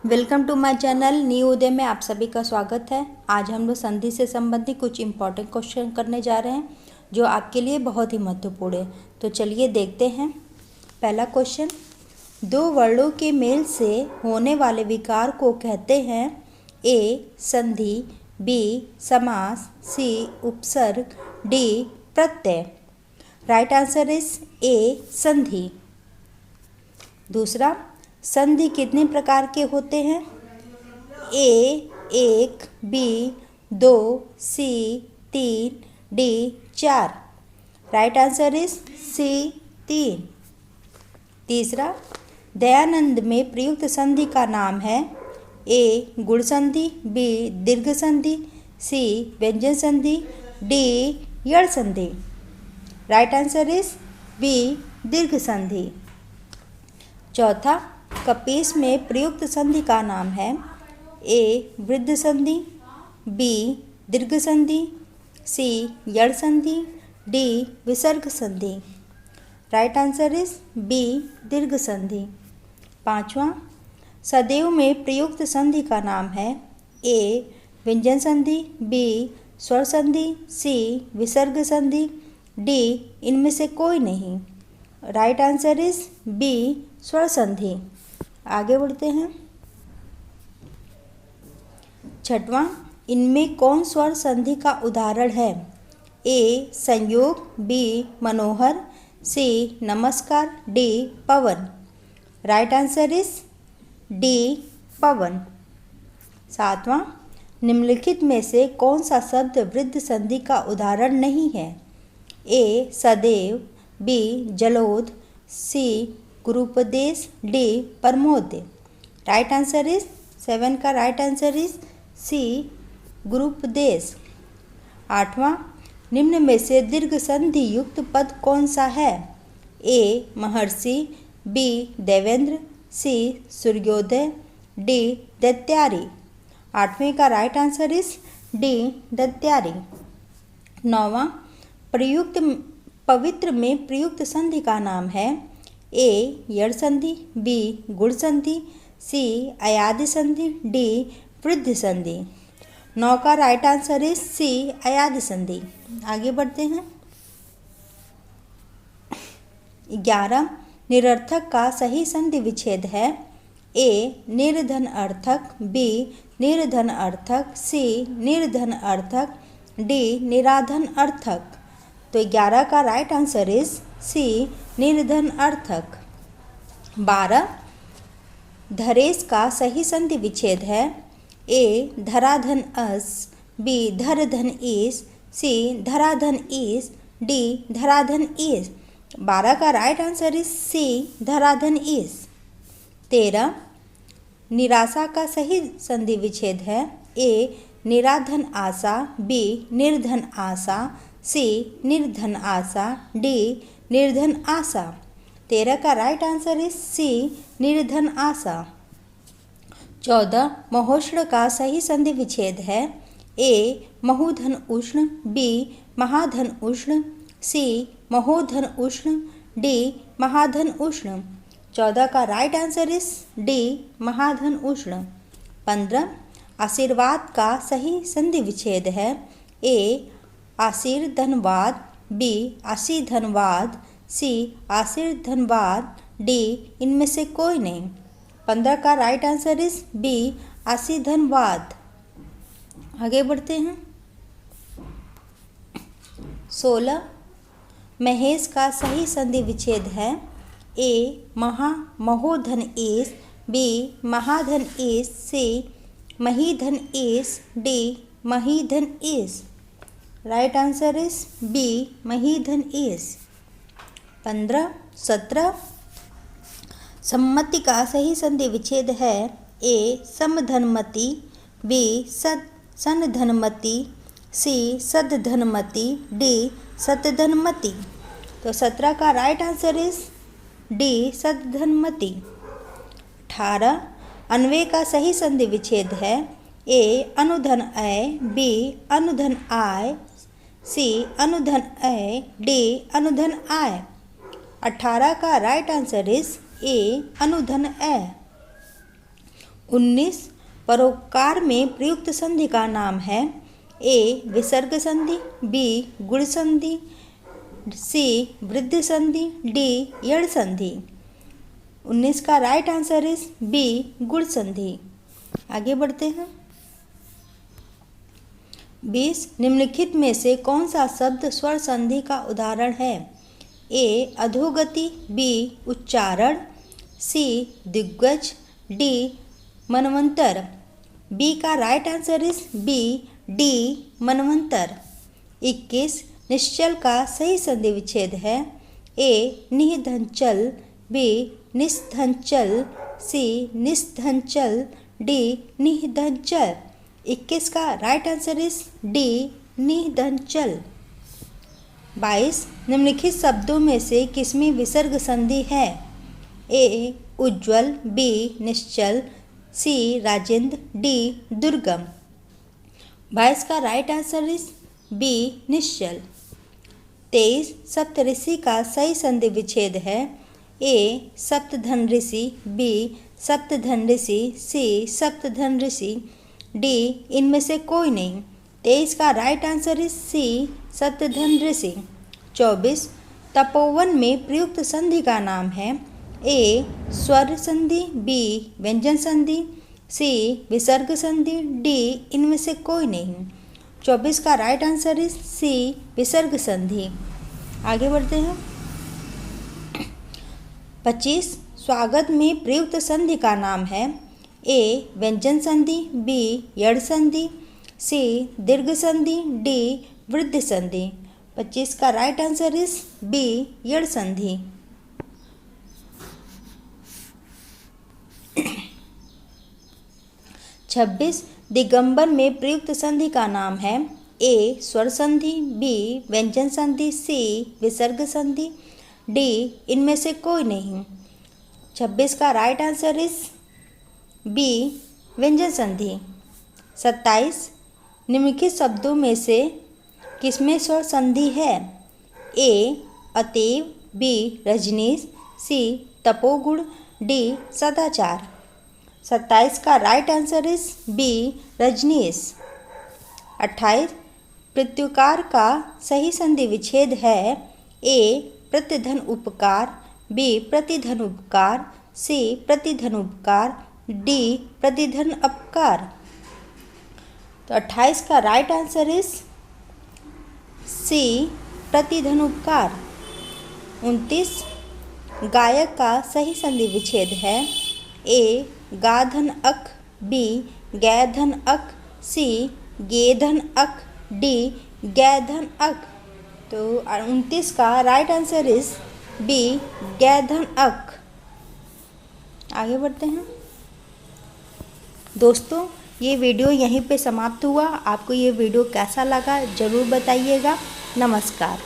Welcome to my channel new Uday में आप सभी का स्वागत है। आज हम लोग संधि से संबंधित कुछ इम्पोर्टेंट क्वेश्चन करने जा रहे हैं जो आपके लिए बहुत ही महत्वपूर्ण है। तो चलिए देखते हैं। पहला क्वेश्चन, दो वर्णों के मेल से होने वाले विकार को कहते हैं ए संधि, बी समास, सी उपसर्ग, D Pratyaya. Right answer is a संधि। दूसरा, संधि कितने प्रकार के होते हैं? ए एक, बी दो, सी तीन, डी चार। राइट आंसर इज सी तीन। तीसरा, दयानंद में प्रयुक्त संधि का नाम है ए गुण संधि, बी दीर्घ संधि, सी व्यंजन संधि, डी यड़ संधि। राइट आंसर इज बी दीर्घ संधि। चौथा, कपीस में प्रयुक्त संधि का नाम है ए वृद्ध संधि, बी दीर्घ संधि, सी यड़ संधि, डी विसर्ग संधि। राइट आंसर इज बी दीर्घ संधि। पांचवा, सदैव में प्रयुक्त संधि का नाम है ए व्यंजन संधि, बी स्वर संधि, सी विसर्ग संधि, डी इनमें से कोई नहीं। राइट आंसर इज बी स्वर संधि। आगे बढ़ते हैं। छठवां, इनमें कौन स्वर संधि का उदाहरण है? ए संयोग, बी मनोहर, सी नमस्कार, D Pawan. Right answer is D Pawan. सातवां, निम्नलिखित में से कौन सा शब्द वृद्ध संधि का उदाहरण नहीं है? ए सदैव, बी जलोद, सी गुरुपदेश, डी परमोद। राइट आंसर इज 7 का राइट आंसर इज सी गुरुपदेश। आठवां, निम्न में से दीर्घ संधि युक्त पद कौन सा है? ए महर्षि, बी देवेंद्र, सी सूर्योदय, डी दैत्यारी। आठवें का राइट आंसर इज डी दैत्यारी। नौवां, प्रयुक्त पवित्र में प्रयुक्त संधि का नाम है ए यड़ संधि, बी गुण संधि, सी अयादि संधि, डी वृद्धि संधि। 9 का राइट आंसर इज सी अयादि संधि। आगे बढ़ते हैं। 11, निरर्थक का सही संधि विच्छेद है ए निर्धन अर्थक, बी निर्धन अर्थक, सी निर्धन अर्थक, डी निराधन अर्थक। तो 11 का राइट आंसर इज सी निर्धन अर्थक। 12, धरेश का सही संधि विच्छेद है ए धराधन अस, बी धरधन ईस, सी धराधन ईस, डी धराधन ईस। 12 का राइट आंसर इज सी धराधन ईस। 13, निराशा का सही संधि विच्छेद है ए निराधन आशा, बी निर्धन आशा, सी निर्धन आशा, डी निर्धन आशा। 13 का राइट आंसर इज सी निर्धन आशा। 14, महोष्ण का सही संधि विच्छेद है ए महोधन उष्ण, बी महाधन उष्ण, सी महोधन उष्ण, डी महाधन उष्ण। 14 का राइट आंसर इज डी महाधन उष्ण। 15, आशीर्वाद का सही संधि विच्छेद है ए आशीर धनवाद, बी आशी धनवाद, सी आशीर धनवाद, डी इनमें से कोई नहीं। 15 का राइट आंसर इज बी आशी धनवाद। आगे बढ़ते हैं। 16, महेश का सही संधि विच्छेद है ए महोधन ईस, बी महाधन ईस, सी महीधन ईस, डी महीधन ईस। राइट आंसर इज बी महीधन ईस। 15, 17, सम्मति का सही संधि विच्छेद है ए समधनमति, बी सनधनमति, सी सदधनमति, डी सतधनमति। तो 17 का राइट आंसर इज डी सदधनमति। 18, अन्वय का सही संधि विच्छेद है ए अनुधन अय, बी अनुधन आय, सी अनुधन अय, डी अनुधन आय। 18 का राइट आंसर इज ए अनुधन ए। 19 परोपकार में प्रयुक्त संधि का नाम है। ए विसर्ग संधि, बी गुण संधि, सी वृद्धि संधि, डी यड़ संधि। 19 का राइट आंसर इज बी गुण संधि। आगे बढ़ते हैं। 20 निम्नलिखित में से कौन सा शब्द स्वर संधि का उदाहरण है? ए अधोगति, बी उच्चारण, सी दिग्गज, डी मनवंतर। बी का right answer is B D मनवंतर। 21 निश्चल का सही संधि विच्छेद है। ए निधनचल, बी निस्धनचल, सी निस्धनचल, डी निधनचल। 21 का राइट आंसर इज डी निधनचल। 22 निम्नलिखित शब्दों में से किसमें विसर्ग संधि है? ए उज्ज्वल, बी निश्चल, सी राजेंद्र, डी दुर्गम। 22 का राइट आंसर इज बी निश्चल। 23 सप्तऋषि का सही संधि विच्छेद है। ए सप्तधन ऋषि, बी सप्तधन ऋषि, सी सप्तधन ऋषि, डी इनमें से कोई नहीं। 23 का राइट आंसर इज सी सप्तधन ऋषि। 24 तपोवन में प्रयुक्त संधि का नाम है। ए स्वर संधि, बी व्यंजन संधि, सी विसर्ग संधि, डी इनमें से कोई नहीं। 24 का राइट आंसर इज सी विसर्ग संधि। आगे बढ़ते हैं। 25 स्वागत में प्रयुक्त संधि का नाम है। ए व्यंजन संधि, बी यड़ संधि, सी दीर्घ संधि, डी वृद्धि संधि। 25 का राइट आंसर इज बी यड़ संधि। 26 दिगंबर में प्रयुक्त संधि का नाम है। ए स्वर संधि, बी व्यंजन संधि, सी विसर्ग संधि, डी इनमें से कोई नहीं। 26 का राइट आंसर इज बी व्यंजन संधि। 27 निम्नलिखित शब्दों में से किसमें स्वर संधि है? ए अतीव, बी रजनीश, सी तपोगुण, डी सदाचार। 27 का राइट आंसर इज बी रजनीश। 28 प्रत्युकार का सही संधि विच्छेद है। ए प्रतिधन उपकार, बी प्रतिधन उपकार, सी प्रतिधन उपकार, डी प्रतिधन अपकार। तो 28 का राइट आंसर इज सी प्रतिधन उपकार। 29 गायक का सही संधि विच्छेद है। ए गा धन अक, बी गै धन अक, सी गे धन अक, डी गै धन अक। तो 29 का राइट आंसर इज बी गै धन अक। आगे बढ़ते हैं। दोस्तों ये वीडियो यहीं पे समाप्त हुआ। आपको ये वीडियो कैसा लगा ज़रूर बताइएगा। नमस्कार।